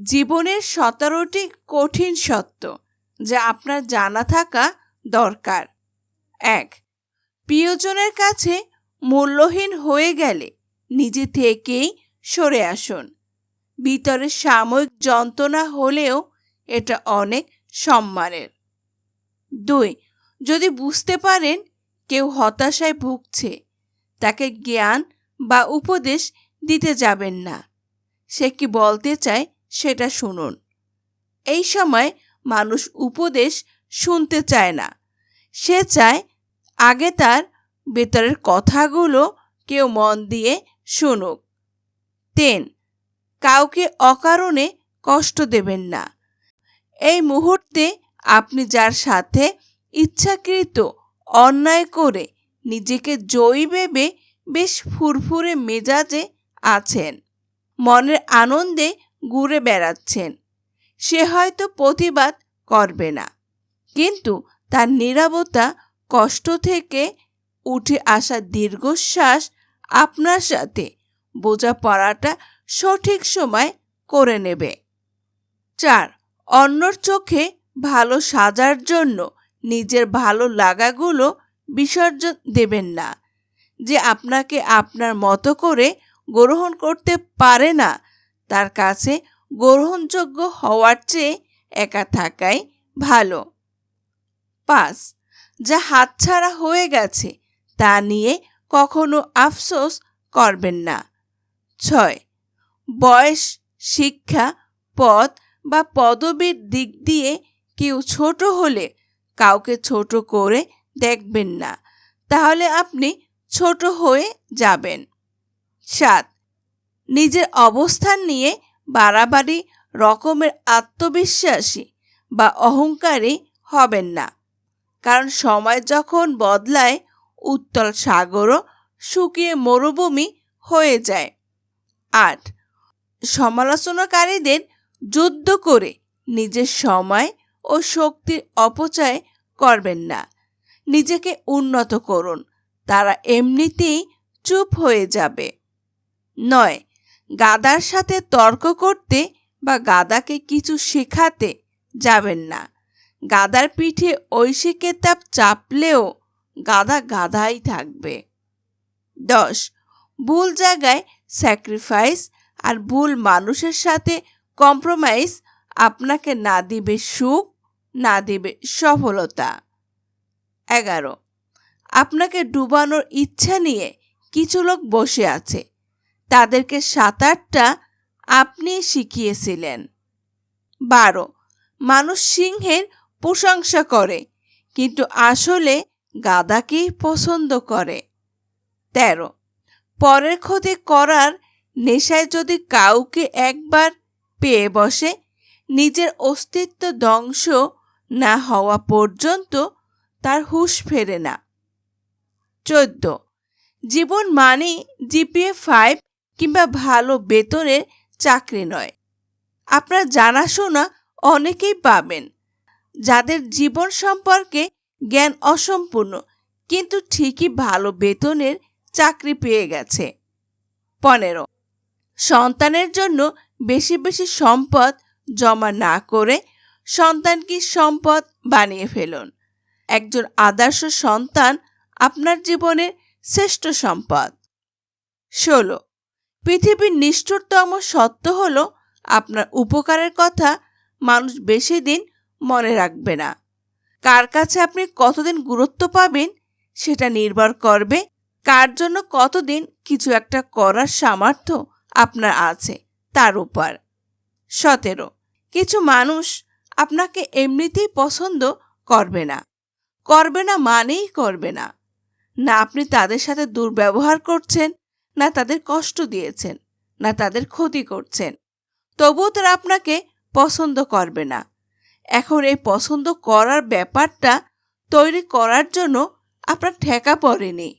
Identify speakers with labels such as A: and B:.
A: জীবনের 17টি কঠিন সত্য যা আপনার জানা থাকা দরকার। 1. প্রিয়জনের কাছে মূল্যহীন হয়ে গেলে নিজে থেকেই সরে আসুন। ভিতরে সাময়িক যন্ত্রণা হলেও এটা অনেক সম্মানের। 2. যদি বুঝতে পারেন কেউ হতাশায় ভুগছে, তাকে জ্ঞান বা উপদেশ দিতে যাবেন না। সে কি বলতে চায় সেটা শুনুন। এই সময় মানুষ উপদেশ শুনতে চায় না, সে চায় আগে তার ভেতরের কথাগুলো কেউ মন দিয়ে শুনুক। 3. কাউকে অকারণে কষ্ট দেবেন না। এই মুহূর্তে আপনি যার সাথে ইচ্ছাকৃত অন্যায় করে নিজেকে জয়ী ভেবে বেশ ফুরফুরে মেজাজে আছেন, মনের আনন্দে ঘুরে বেড়াচ্ছেন। সে হয়তো প্রতিবাদ করবে না, কিন্তু তার নীরবতা, কষ্ট থেকে উঠে আসা দীর্ঘশ্বাস আপনার সাথে বোঝাপড়াটা সঠিক সময় করে নেবে। 4. অন্যর চোখে ভালো সাজার জন্য নিজের ভালো লাগাগুলো বিসর্জন দেবেন না। যে আপনাকে আপনার মতো করে গ্রহণ করতে পারে না, তার কাছে গ্রহণযোগ্য হওয়ার চেয়ে একা থাকাই ভালো। 5. যা হাতছাড়া হয়ে গেছে তা নিয়ে কখনো আফসোস করবেন না। 6. বয়স, শিক্ষা, পদ বা পদবীর দিক দিয়ে কেউ ছোট হলে কাউকে ছোট করে দেখবেন না, তাহলে আপনি ছোট হয়ে যাবেন। 7. নিজের অবস্থান নিয়ে বাড়াবাড়ি রকমের আত্মবিশ্বাসী বা অহংকারী হবেন না, কারণ সময় যখন বদলায় উত্তাল সাগরও শুকিয়ে মরুভূমি হয়ে যায়। 8. সমালোচনাকারীদের যুদ্ধ করে নিজের সময় ও শক্তির অপচয় করবেন না। নিজেকে উন্নত করুন, তারা এমনিতেই চুপ হয়ে যাবে। 9. গাধার সাথে তর্ক করতে বা গাধাকে কিছু শেখাতে যাবেন না। গাধার পিঠে ঐশী কেতাব চাপলেও গাধা গাধাই থাকবে। 10. ভুল জায়গায় স্যাক্রিফাইস আর ভুল মানুষের সাথে কম্প্রোমাইজ আপনাকে না দিবে সুখ, না দিবে সফলতা। 11. আপনাকে ডুবানোর ইচ্ছা নিয়ে কিছু লোক বসে আছে, তাদেরকে সাঁতারটা আপনি শিখিয়েছিলেন। 12. মানুষ সিংহের প্রশংসা করে, কিন্তু আসলে গাধাকেই পছন্দ করে। 13. পরের ক্ষতি করার নেশায় যদি কাউকে একবার পেয়ে বসে, নিজের অস্তিত্ব ধ্বংস না হওয়া পর্যন্ত তার হুঁশ ফেরে না। 14. জীবন মানে জিপিএ 5 কিংবা ভালো বেতনের চাকরি নয়। আপনার জানাশোনা অনেকেই পাবেন যাদের জীবন সম্পর্কে জ্ঞান অসম্পূর্ণ, কিন্তু ঠিকই ভালো বেতনের চাকরি পেয়ে গেছে। 15. সন্তানের জন্য বেশি বেশি সম্পদ জমা না করে সন্তানকে সম্পদ বানিয়ে ফেলুন। একজন আদর্শ সন্তান আপনার জীবনের শ্রেষ্ঠ সম্পদ। 16. পৃথিবীর নিষ্ঠুরতম সত্য হলো আপনার উপকারের কথা মানুষ বেশি দিন মনে রাখবে না। কার কাছে আপনি কতদিন গুরুত্ব পাবেন সেটা নির্ভর করবে কার জন্য কতদিন কিছু একটা করার সামর্থ্য আপনার আছে তার উপর। 17. কিছু মানুষ আপনাকে এমনিতেই পছন্দ করবে না। করবে না মানেই করবে না। না আপনি তাদের সাথে দুর্ব্যবহার করছেন, না তাদের কষ্ট দিয়েছেন, না তাদের ক্ষতি করছেন, তবুও তারা আপনাকে পছন্দ করবে না। এখন এই পছন্দ করার ব্যাপারটা তৈরি করার জন্য আপনার ঠেকা পড়েনি।